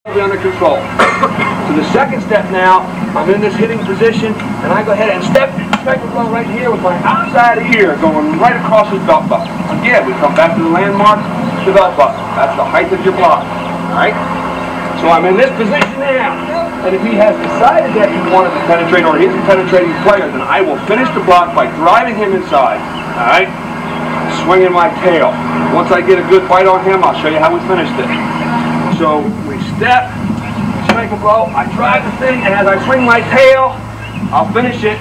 under control. So the second step now, I'm in this hitting position, and I go ahead and strike a blow right here with my outside ear going right across his belt buckle. Again, we come back to the landmark, the belt buckle. That's the height of your block. Alright? So I'm in this position now, and if he has decided that he wanted to penetrate or he's a penetrating player, then I will finish the block by driving him inside. Alright? Swinging my tail. Once I get a good bite on him, I'll show you how we finish this. So we step, strike a blow, I drive the thing, and as I swing my tail, I'll finish it.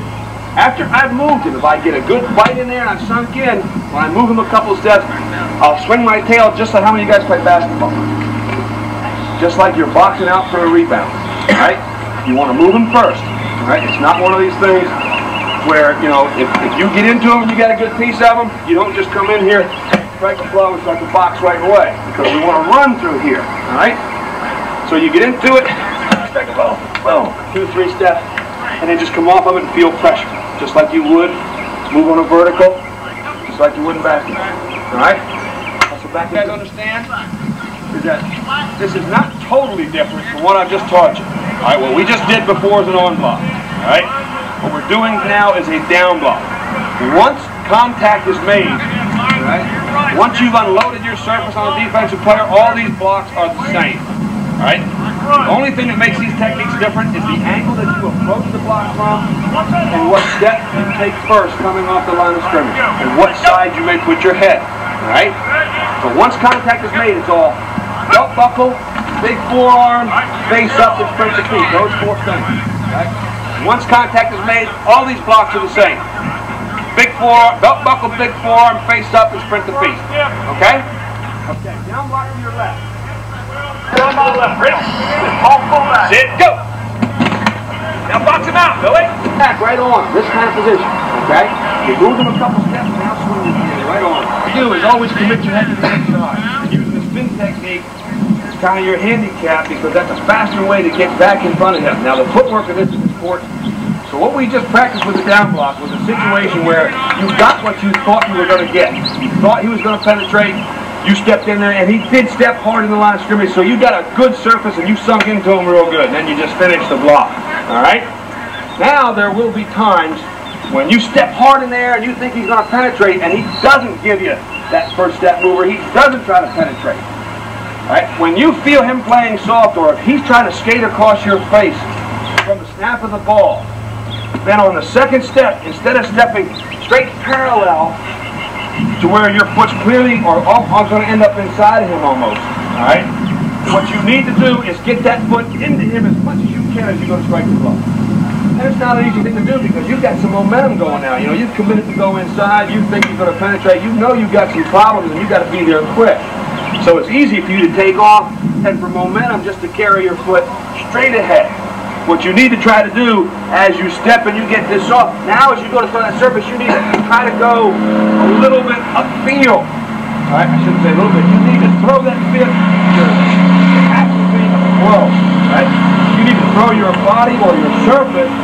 After I've moved him, if I get a good bite in there and I've sunk in, when I move him a couple steps, I'll swing my tail just like how many of you guys play basketball. Just like you're boxing out for a rebound. Right? You want to move him first. Right? It's not one of these things where, you know, if you get into him and you got a good piece of him, you don't just come in here, strike a blow, and start to box right away. Because we want to run through here. Alright? So you get into it, strike a blow, boom, 2, 3 steps, and then just come off of it and feel pressure. Just like you would move on a vertical, just like you would in basketball. Alright? So back you guys understand? Is that this is not totally different from what I've just taught you. Alright, what we just did before is an on block. Alright? What we're doing now is a down block. Once contact is made, right? Once you've unloaded your surface on a defensive player, all these blocks are the same. Right? The only thing that makes these techniques different is the angle that you approach the block from and what step you take first coming off the line of scrimmage and what side you may put your head. Right? So once contact is made, it's all belt buckle, big forearm, face up, and sprint to feet. Those 4 things. Right? Once contact is made, all these blocks are the same. Big forearm, belt buckle, big forearm, face up, and sprint to feet. Okay? Okay, down block to your left. Down to the left, ready? All full back. Sit, go! Now box him out, Billy. Back right on, this kind of position. Okay? You move him a couple steps, and now swing your hand right on. What you do is always commit your head to the inside. Using the spin technique, it's kind of your handicap because that's a faster way to get back in front of him. Now the footwork of this is important. So what we just practiced with the down block was a situation where you got what you thought you were going to get. You thought he was going to penetrate, you stepped in there, and he did step hard in the line of scrimmage, so you got a good surface and you sunk into him real good, and then you just finished the block. Alright? Now there will be times when you step hard in there and you think he's going to penetrate, and he doesn't give you that first step mover, he doesn't try to penetrate. Alright? When you feel him playing soft, or if he's trying to skate across your face from the snap of the ball, then on the second step, instead of stepping straight parallel to where your foot's clearly or going to end up inside of him almost, alright? What you need to do is get that foot into him as much as you can as you go to strike the blow. And it's not an easy thing to do because you've got some momentum going now. You know, you've committed to go inside, you think you're going to penetrate, you know you've got some problems and you've got to be there quick. So it's easy for you to take off and for momentum just to carry your foot straight ahead. What you need to try to do as you step and you get this off, now as you go to throw that surface, you need to try to go a little bit upfield. Alright, I shouldn't say a little bit. You need to throw that fifth, your activate a throw. Right? You need to throw your body or your surface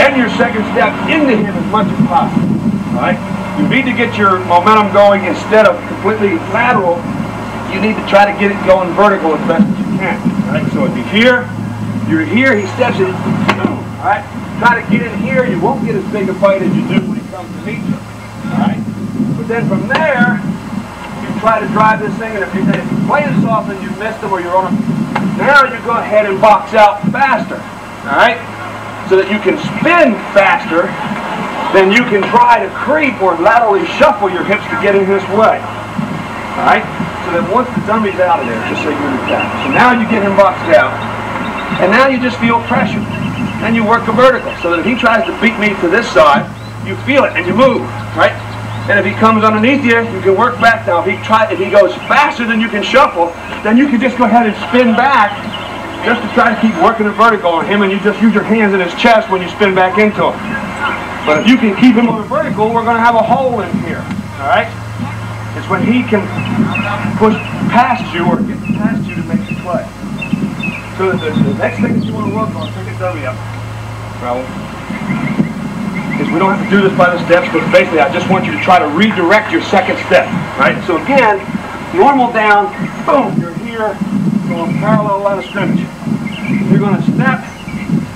and your second step into him as much as possible. Alright? You need to get your momentum going instead of completely lateral. You need to try to get it going vertical as best as you can. Alright, so if you're here, he steps in, boom, alright? Try to get in here, you won't get as big a fight as you do when he comes to meet you, alright? But then from there, you try to drive this thing, and if you play this off and you missed him or you're on him, now you go ahead and box out faster, alright? So that you can spin faster, then you can try to creep or laterally shuffle your hips to get in this way, alright? So that once the dummy's out of there, just so you understand. So now you get him boxed out. And now you just feel pressure. Then you work a vertical, so that if he tries to beat me to this side, you feel it and you move, right? And if he comes underneath you, you can work back now. If he goes faster than you can shuffle, then you can just go ahead and spin back just to try to keep working a vertical on him, and you just use your hands in his chest when you spin back into him. But if you can keep him on a vertical, we're going to have a hole in here, all right? It's when he can push past you or get past you to make the play. So the next thing that you want to work on, take a dummy up, Raul, is we don't have to do this by the steps, but basically I just want you to try to redirect your second step, right? So again, normal down, boom, you're here, going parallel line of scrimmage. you're going to step,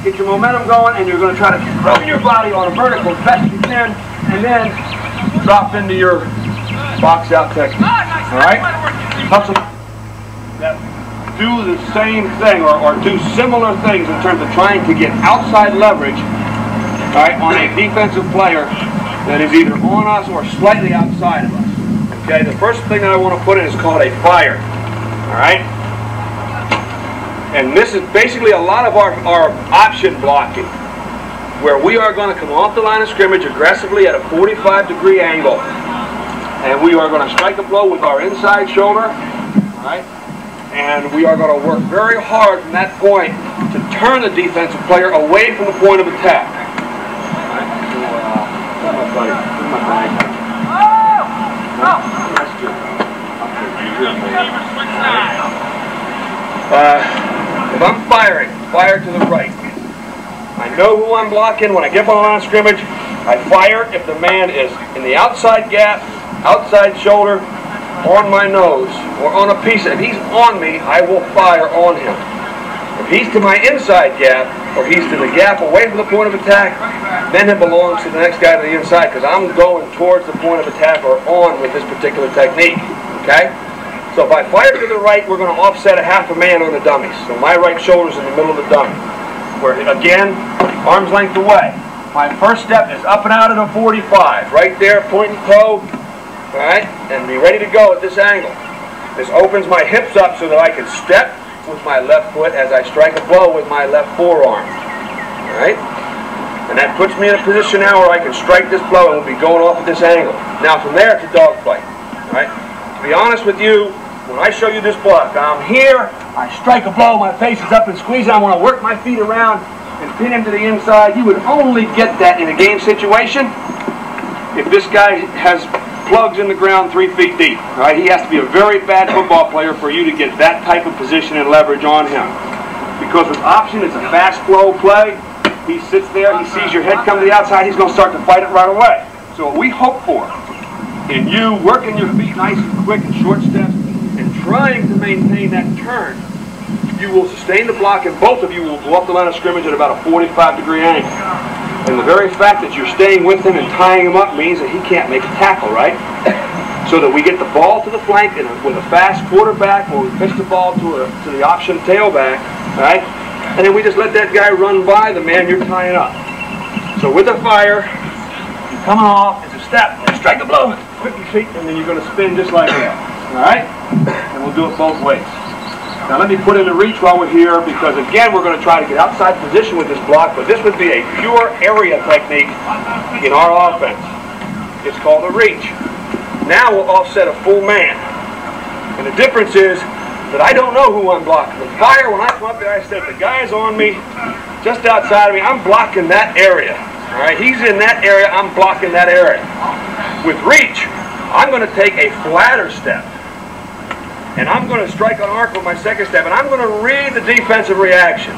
get your momentum going, and you're going to try to throw your body on a vertical as best you can, and then drop into your box out technique. All right? Hustle. Do the same thing or do similar things in terms of trying to get outside leverage, all right, on a defensive player that is either on us or slightly outside of us. Okay, the first thing that I want to put in is called a fire. All right? And this is basically a lot of our option blocking, where we are going to come off the line of scrimmage aggressively at a 45-degree angle. And we are going to strike a blow with our inside shoulder, all right? And we are going to work very hard from that point to turn the defensive player away from the point of attack. If I'm firing, fire to the right. I know who I'm blocking. When I get on the line of scrimmage, I fire if the man is in the outside gap, outside shoulder, on my nose, or on a piece. If he's on me, I will fire on him. If he's to my inside gap, or he's to the gap away from the point of attack, then it belongs to the next guy to the inside, because I'm going towards the point of attack or on with this particular technique. Okay? So if I fire to the right, we're going to offset a half a man on the dummies. So my right shoulder's in the middle of the dummy. Where, again, arm's length away. My first step is up and out at a 45. Right there, point and toe. Alright, and be ready to go at this angle. This opens my hips up so that I can step with my left foot as I strike a blow with my left forearm. Alright? And that puts me in a position now where I can strike this blow and we'll be going off at this angle. Now from there, it's a dogfight. Alright? To be honest with you, when I show you this block, I'm here, I strike a blow, my face is up and squeezing, I want to work my feet around and pin him to the inside. You would only get that in a game situation if this guy has plugs in the ground 3 feet deep. Right? He has to be a very bad football player for you to get that type of position and leverage on him. Because with option, it's a fast flow play. He sits there, he sees your head come to the outside, he's going to start to fight it right away. So what we hope for in you working your feet nice and quick and short steps and trying to maintain that turn, you will sustain the block and both of you will go off the line of scrimmage at about a 45-degree angle. And the very fact that you're staying with him and tying him up means that he can't make a tackle, right? So that we get the ball to the flank and with a fast quarterback, or we pitch the ball to the option tailback, right? And then we just let that guy run by the man you're tying up. So with the fire, you're coming off, it's a step, and strike a blow, quick your feet, and then you're going to spin just like that. All right? And we'll do it both ways. Now let me put in the reach while we're here, because again we're going to try to get outside position with this block, but this would be a pure area technique in our offense. It's called a reach. Now we'll offset a full man. And the difference is that I don't know who I'm blocking. With fire, when I come up there, I said, the guy's on me, just outside of me, I'm blocking that area. All right, he's in that area, I'm blocking that area. With reach, I'm going to take a flatter step. And I'm going to strike an arc with my second step, and I'm going to read the defensive reaction.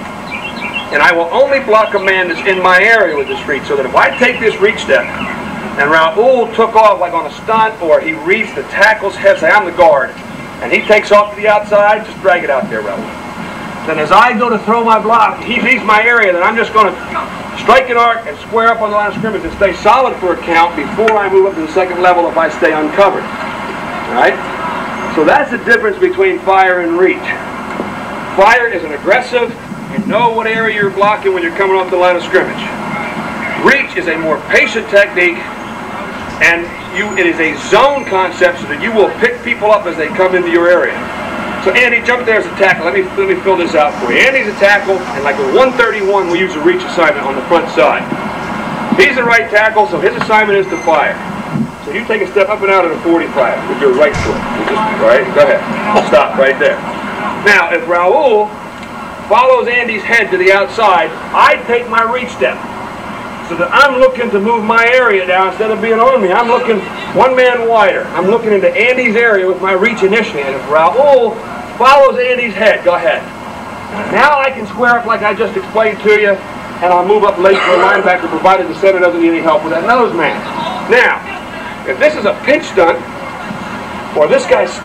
And I will only block a man that's in my area with this reach, so that if I take this reach step, and Raul took off like on a stunt, or he reads the tackle's head, say I'm the guard, and he takes off to the outside, just drag it out there, Raul. Then as I go to throw my block, he leaves my area, then I'm just going to strike an arc and square up on the line of scrimmage and stay solid for a count before I move up to the second level if I stay uncovered. All right? So that's the difference between fire and reach. Fire is an aggressive, you know what area you're blocking when you're coming off the line of scrimmage. Reach is a more patient technique, and it is a zone concept so that you will pick people up as they come into your area. So Andy, jump there as a tackle. Let me fill this out for you. Andy's a tackle, and like a 131, we use a reach assignment on the front side. He's a right tackle, so his assignment is to fire. So you take a step up and out at a 45 with your right foot. All right, go ahead. Stop right there. Now, if Raul follows Andy's head to the outside, I take my reach step. So that I'm looking to move my area down instead of being on me. I'm looking one man wider. I'm looking into Andy's area with my reach initially. And if Raul follows Andy's head, go ahead. Now I can square up like I just explained to you, and I'll move up late for a linebacker provided the center doesn't need any help with that nose man. Now, if this is a pinch stunt, or this guy's